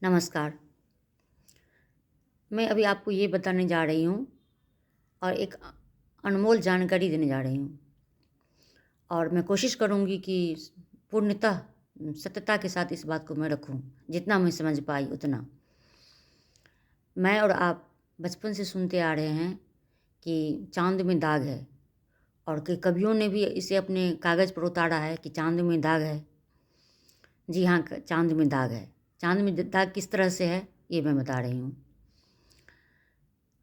नमस्कार। मैं अभी आपको ये बताने जा रही हूँ और एक अनमोल जानकारी देने जा रही हूँ और मैं कोशिश करूँगी कि पूर्णतः सत्यता के साथ इस बात को मैं रखूँ, जितना मैं समझ पाई उतना। मैं और आप बचपन से सुनते आ रहे हैं कि चाँद में दाग है और कि कवियों ने भी इसे अपने कागज़ पर उतारा है कि चाँद में दाग है। जी हाँ, चाँद में दाग है। चाँद में दाग किस तरह से है, ये मैं बता रही हूँ।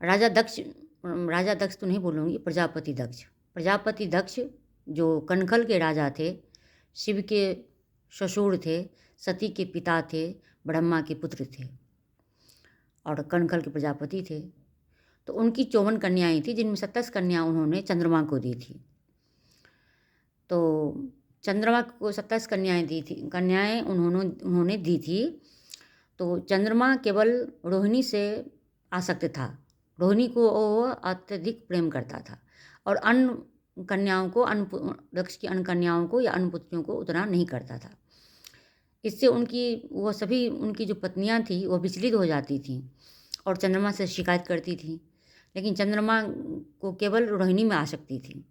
राजा दक्ष राजा दक्ष तो नहीं बोलूँगी, प्रजापति दक्ष। प्रजापति दक्ष जो कनखल के राजा थे, शिव के ससुर थे, सती के पिता थे, ब्रह्मा के पुत्र थे और कनखल के प्रजापति थे। तो उनकी 54 कन्याएँ थीं, जिनमें 27 कन्या उन्होंने चंद्रमा को दी थी। तो चंद्रमा को 27 कन्याएँ उन्होंने दी थी। तो चंद्रमा केवल रोहिणी से आसक्त था। रोहिणी को वो अत्यधिक प्रेम करता था और अन्य कन्याओं को दक्ष की अन्य कन्याओं को या अन्य पुत्रियों को उतना नहीं करता था। इससे उनकी जो पत्नियां थीं वो विचलित हो जाती थीं और चंद्रमा से शिकायत करती थीं, लेकिन चंद्रमा को केवल रोहिणी में आसक्ति थी।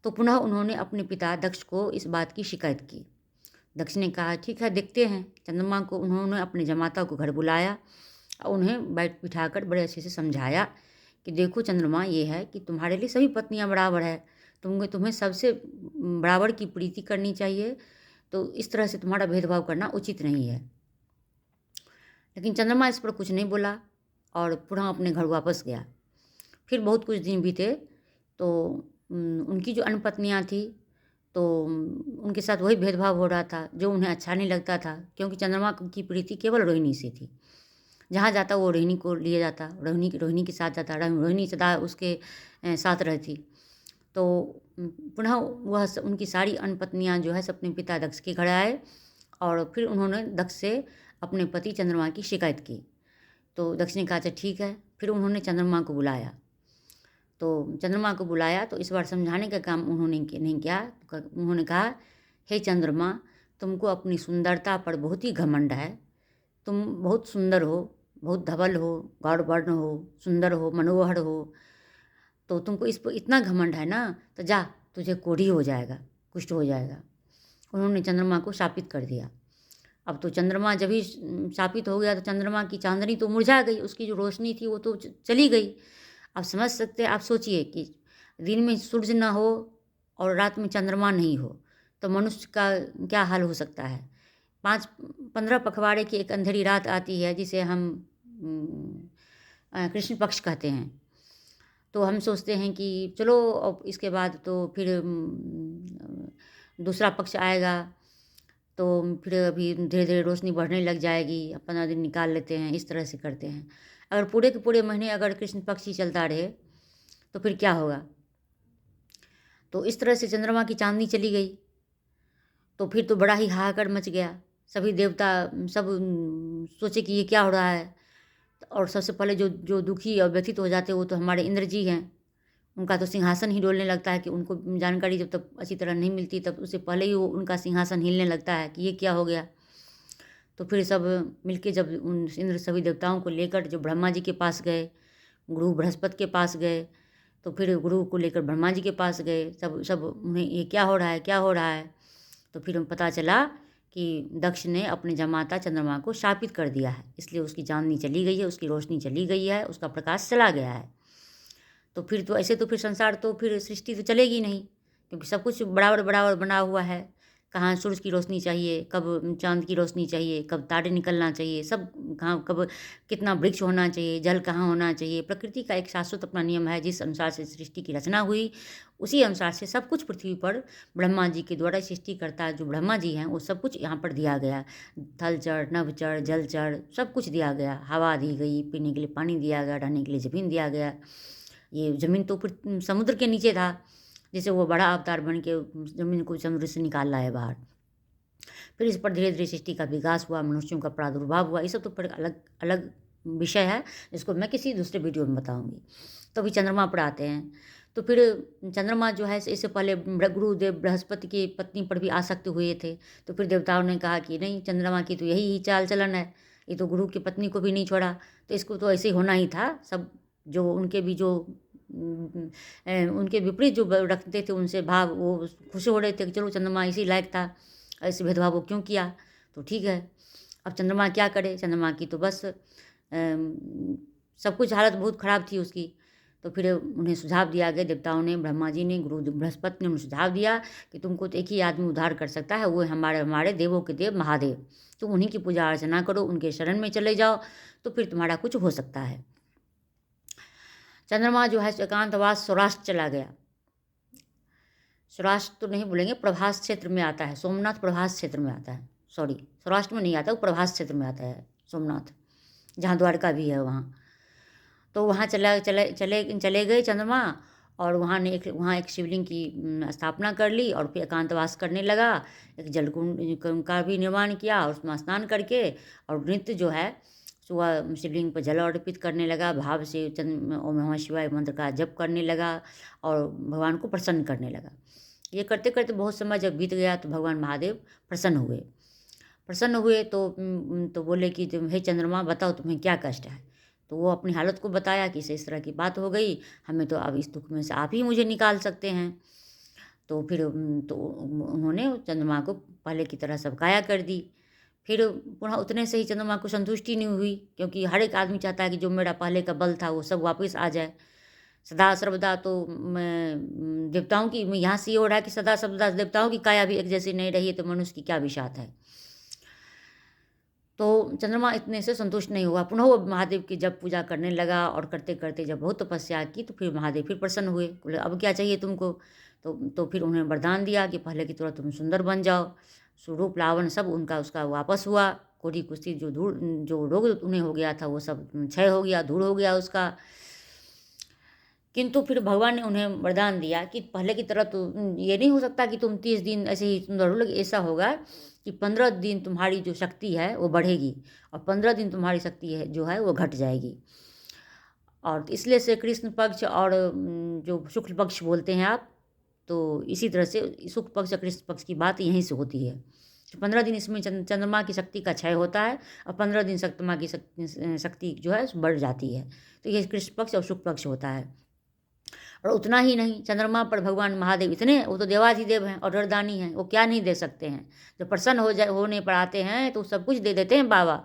तो पुनः उन्होंने अपने पिता दक्ष को इस बात की शिकायत की। दक्ष ने कहा ठीक है, देखते हैं। चंद्रमा को उन्होंने अपने जमाता को घर बुलाया और उन्हें बिठाकर बड़े अच्छे से समझाया कि देखो चंद्रमा, ये है कि तुम्हारे लिए सभी पत्नियां बराबर है, तुम्हें सबसे बराबर की प्रीति करनी चाहिए, तो इस तरह से तुम्हारा भेदभाव करना उचित नहीं है। लेकिन चंद्रमा इस पर कुछ नहीं बोला और पुनः अपने घर वापस गया। फिर बहुत कुछ दिन बीते तो उनकी जो अन्य पत्नियाँ थी तो उनके साथ वही भेदभाव हो रहा था जो उन्हें अच्छा नहीं लगता था, क्योंकि चंद्रमा की प्रीति केवल रोहिणी से थी। जहाँ जाता वो रोहिणी को लिए जाता, रोहिणी के साथ जाता, रोहिणी सदा उसके साथ रहती। तो पुनः उनकी सारी अन्य पत्नियाँ जो है अपने पिता दक्ष के घर आए और फिर उन्होंने दक्ष से अपने पति चंद्रमा की शिकायत की। तो दक्ष ने कहा अच्छा ठीक है। फिर उन्होंने चंद्रमा को बुलाया। तो चंद्रमा को बुलाया तो इस बार समझाने का काम उन्होंने नहीं किया। उन्होंने कहा हे चंद्रमा, तुमको अपनी सुंदरता पर बहुत ही घमंड है। तुम बहुत सुंदर हो, बहुत धवल हो, गौर वर्ण हो, सुंदर हो, मनोहर हो, तो तुमको इस पर इतना घमंड है ना, तो जा, तुझे कोढ़ी हो जाएगा, कुष्ठ हो जाएगा। उन्होंने चंद्रमा को शापित कर दिया। अब तो चंद्रमा जब ही शापित हो गया तो चंद्रमा की चांदनी तो मुरझा गई, उसकी जो रोशनी थी वो तो चली गई। आप समझ सकते हैं, आप सोचिए कि दिन में सूरज ना हो और रात में चंद्रमा नहीं हो तो मनुष्य का क्या हाल हो सकता है। 5-15 पखवाड़े की एक अंधेरी रात आती है जिसे हम कृष्ण पक्ष कहते हैं। तो हम सोचते हैं कि चलो अब इसके बाद तो फिर दूसरा पक्ष आएगा, तो फिर अभी धीरे धीरे रोशनी बढ़ने लग जाएगी, 15 दिन निकाल लेते हैं, इस तरह से करते हैं। अगर पूरे के पूरे महीने अगर कृष्ण पक्ष ही चलता रहे तो फिर क्या होगा। तो इस तरह से चंद्रमा की चांदनी चली गई। तो फिर तो बड़ा ही हाहाकार मच गया। सभी देवता सब सोचे कि ये क्या हो रहा है। और सबसे पहले जो जो दुखी और व्यथित हो जाते वो तो हमारे इंद्र जी हैं। उनका तो सिंहासन ही डोलने लगता है कि उनको जानकारी जब तक अच्छी तरह नहीं मिलती तब उससे पहले ही वो उनका सिंहासन हिलने लगता है कि ये क्या हो गया। तो फिर सब मिलके जब उन इंद्र सभी देवताओं को लेकर जो ब्रह्मा जी के पास गए, गुरु बृहस्पति के पास गए, तो फिर गुरु को लेकर ब्रह्मा जी के पास गए। सब उन्हें ये क्या हो रहा है, क्या हो रहा है। तो फिर पता चला कि दक्ष ने अपने जमाता चंद्रमा को शापित कर दिया है, इसलिए उसकी चांदनी चली गई है, उसकी रोशनी चली गई है, उसका प्रकाश चला गया है। तो फिर तो ऐसे तो फिर संसार तो फिर सृष्टि तो चलेगी नहीं, क्योंकि सब कुछ बराबर बराबर बना हुआ है। कहाँ सूरज की रोशनी चाहिए, कब चाँद की रोशनी चाहिए, कब तारे निकलना चाहिए, सब कहाँ कब कितना वृक्ष होना चाहिए, जल कहाँ होना चाहिए। प्रकृति का एक शाश्वत अपना नियम है, जिस अनुसार से सृष्टि की रचना हुई उसी अनुसार से सब कुछ पृथ्वी पर ब्रह्मा जी के द्वारा सृष्टिकर्ता जो ब्रह्मा जी हैं वो सब कुछ यहाँ पर दिया गया। थलचर, नभचर, जलचर सब कुछ दिया गया। हवा दी गई, पीने के लिए पानी दिया गया, रहने के लिए ज़मीन दिया गया। ये ज़मीन तो फिर समुद्र के नीचे था, जैसे वो बड़ा अवतार बन के ज़मीन को समुद्र से निकाल लाया बाहर। फिर इस पर धीरे धीरे सृष्टि का विकास हुआ, मनुष्यों का प्रादुर्भाव हुआ। ये सब तो फिर अलग अलग विषय है, जिसको मैं किसी दूसरे वीडियो में बताऊंगी। तो अभी चंद्रमा पर आते हैं। तो फिर चंद्रमा जो है इससे पहले गुरुदेव बृहस्पति की पत्नी पर भी आसक्त हुए थे। तो फिर देवताओं ने कहा कि नहीं, चंद्रमा की तो यही चाल चलन है, ये तो गुरु की पत्नी को भी नहीं छोड़ा, तो इसको तो ऐसे ही होना ही था। सब जो उनके भी जो उनके विपरीत जो रखते थे उनसे भाव, वो खुश हो रहे थे कि चलो चंद्रमा इसी लायक था, ऐसे भेदभाव वो क्यों किया, तो ठीक है। अब चंद्रमा क्या करे, चंद्रमा की तो बस सब कुछ हालत बहुत ख़राब थी उसकी। तो फिर उन्हें सुझाव दिया गया, देवताओं ने, ब्रह्मा जी ने, गुरु बृहस्पति ने उन्हें सुझाव दिया कि तुमको तो एक ही आदमी उद्धार कर सकता है, वो है हमारे देवों के देव महादेव। तुम उन्हीं की पूजा अर्चना करो, उनके शरण में चले जाओ, तो फिर तुम्हारा कुछ हो सकता है। चंद्रमा जो है एकांतवास सौराष्ट्र चला गया। सौराष्ट्र तो नहीं बोलेंगे, प्रभास क्षेत्र में आता है, सोमनाथ प्रभास क्षेत्र में आता है। सॉरी, सौराष्ट्र में नहीं आता, वो प्रभास क्षेत्र में आता है सोमनाथ, जहाँ द्वारका भी है वहाँ। तो वहाँ चले गए चंद्रमा, और वहाँ एक शिवलिंग की स्थापना कर ली, और फिर एकांतवास करने लगा। एक जलकुंड का भी निर्माण किया, और उसमें स्नान करके और नित्य जो है सुबह शिवलिंग पर जल अर्पित करने लगा, भाव से ओम नमः शिवाय मंत्र का जप करने लगा और भगवान को प्रसन्न करने लगा। ये करते करते बहुत समय जब बीत गया तो भगवान महादेव प्रसन्न हुए तो बोले कि हे चंद्रमा, बताओ तुम्हें क्या कष्ट है। तो वो अपनी हालत को बताया कि इस तरह की बात हो गई, हमें तो अब इस दुख में से आप ही मुझे निकाल सकते हैं। तो फिर तो उन्होंने चंद्रमा को पहले की तरह सब काया कर दी। फिर पुनः उतने से ही चंद्रमा को संतुष्टि नहीं हुई, क्योंकि हर एक आदमी चाहता है कि जो मेरा पहले का बल था वो सब वापस आ जाए। सदा सर्वदा तो मैं देवताओं की, यहाँ से ये हो रहा है कि सदा सर्वदा देवताओं की काया भी एक जैसी नहीं रही है, तो मनुष्य की क्या विशात है। तो चंद्रमा इतने से संतुष्ट नहीं हुआ, पुनः वो महादेव की जब पूजा करने लगा, और करते करते जब बहुत तपस्या की तो फिर महादेव फिर प्रसन्न हुए, बोले अब क्या चाहिए तुमको। तो फिर उन्हें वरदान दिया कि पहले की तरह तुम सुंदर बन जाओ। स्वरूप लावन सब उसका वापस हुआ। कोढ़ी कुश्ती जो रोग उन्हें हो गया था वो सब क्षय हो गया, दूर हो गया उसका। किंतु फिर भगवान ने उन्हें वरदान दिया कि पहले की तरह तो ये नहीं हो सकता कि तुम 30 दिन ऐसे ही सुंदर हो, लेकिन ऐसा होगा कि 15 दिन तुम्हारी जो शक्ति है वो बढ़ेगी, और 15 दिन तुम्हारी शक्ति है जो है वो घट जाएगी। और इसलिए से कृष्ण पक्ष और जो शुक्ल पक्ष बोलते हैं आप, तो इसी तरह से शुक्ल पक्ष और कृष्ण पक्ष की बात यहीं से होती है। तो 15 दिन इसमें चंद्रमा की शक्ति का क्षय होता है, और 15 दिन चंद्रमा की शक्ति जो है बढ़ जाती है। तो ये कृष्ण पक्ष और शुक्ल पक्ष होता है। और उतना ही नहीं, चंद्रमा पर भगवान महादेव इतने, वो तो देवाधिदेव हैं और वरदानी हैं, वो क्या नहीं दे सकते हैं। जब प्रसन्न होने पर आते हैं तो सब कुछ दे देते हैं बाबा।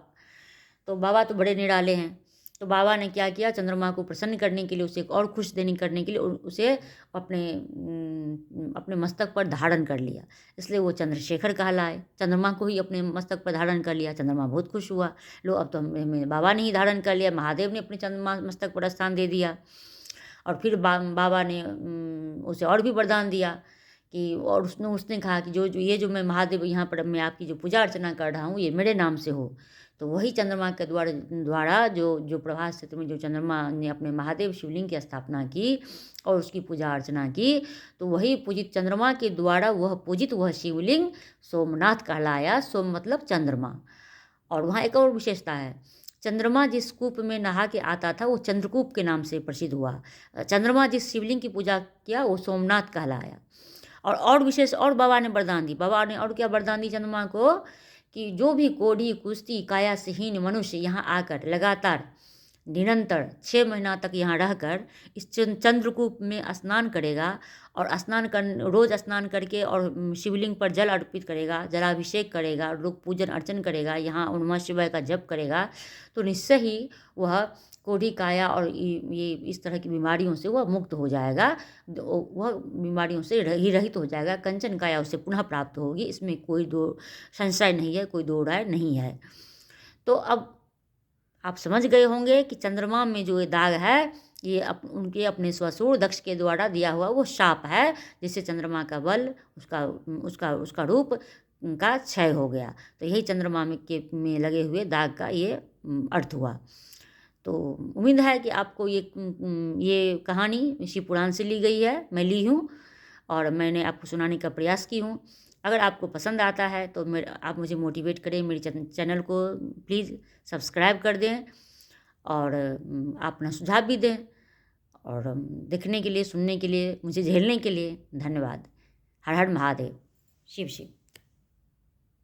तो बाबा तो बड़े निराले हैं। तो बाबा ने क्या किया, चंद्रमा को प्रसन्न करने के लिए, उसे और खुश देने करने के लिए उसे अपने मस्तक पर धारण कर लिया। इसलिए वो चंद्रशेखर कहलाए। चंद्रमा को ही अपने मस्तक पर धारण कर लिया। चंद्रमा बहुत खुश हुआ, लो अब तो हमें बाबा ने ही धारण कर लिया, महादेव ने अपने चंद्रमा मस्तक पर स्थान दे दिया। और फिर बाबा ने उसे और भी वरदान दिया कि, और उसने कहा कि जो मैं महादेव यहाँ पर मैं आपकी जो पूजा अर्चना कर रहा हूँ ये मेरे नाम से हो। तो वही चंद्रमा के द्वारा जो प्रभास क्षेत्र में जो चंद्रमा ने अपने महादेव शिवलिंग की स्थापना की और उसकी पूजा अर्चना की, तो वही पूजित चंद्रमा के द्वारा वह शिवलिंग सोमनाथ कहलाया। सोम मतलब चंद्रमा। और वहाँ एक और विशेषता है, चंद्रमा जिस कूप में नहा के आता था वो चंद्रकूप के नाम से प्रसिद्ध हुआ। चंद्रमा जिस शिवलिंग की पूजा किया वो सोमनाथ कहलाया। और विशेष और बाबा ने वरदान दी। बाबा ने और क्या वरदान दी चंद्रमा को, कि जो भी कोढ़ी कुश्ती काया से हीन मनुष्य यहाँ आकर लगातार निरंतर 6 महीना तक यहाँ रहकर इस चंद्रकूप में स्नान करेगा, और रोज़ स्नान करके और शिवलिंग पर जल अर्पित करेगा, जलाभिषेक करेगा, लोग पूजन अर्चन करेगा, यहाँ ओम नमः शिवाय का जप करेगा, तो निश्चय ही वह कोढ़ी काया और ये इस तरह की बीमारियों से वह मुक्त हो जाएगा। वह बीमारियों से ही रहित हो जाएगा। कंचन काया उसे पुनः प्राप्त होगी, इसमें कोई दो संशय नहीं है, कोई दो राय नहीं है। तो अब आप समझ गए होंगे कि चंद्रमा में जो ये दाग है ये उनके अपने ससुर दक्ष के द्वारा दिया हुआ वो शाप है, जिससे चंद्रमा का बल उसका रूप का क्षय हो गया। तो यही चंद्रमा में लगे हुए दाग का ये अर्थ हुआ। तो उम्मीद है कि आपको ये कहानी शिव पुराण से ली गई है, मैं ली हूँ और मैंने आपको सुनाने का प्रयास की हूँ। अगर आपको पसंद आता है तो आप मुझे मोटिवेट करें, मेरे चैनल को प्लीज़ सब्सक्राइब कर दें, और आप अपना सुझाव भी दें। और देखने के लिए, सुनने के लिए, मुझे झेलने के लिए धन्यवाद। हर हर महादेव। शिव शिव।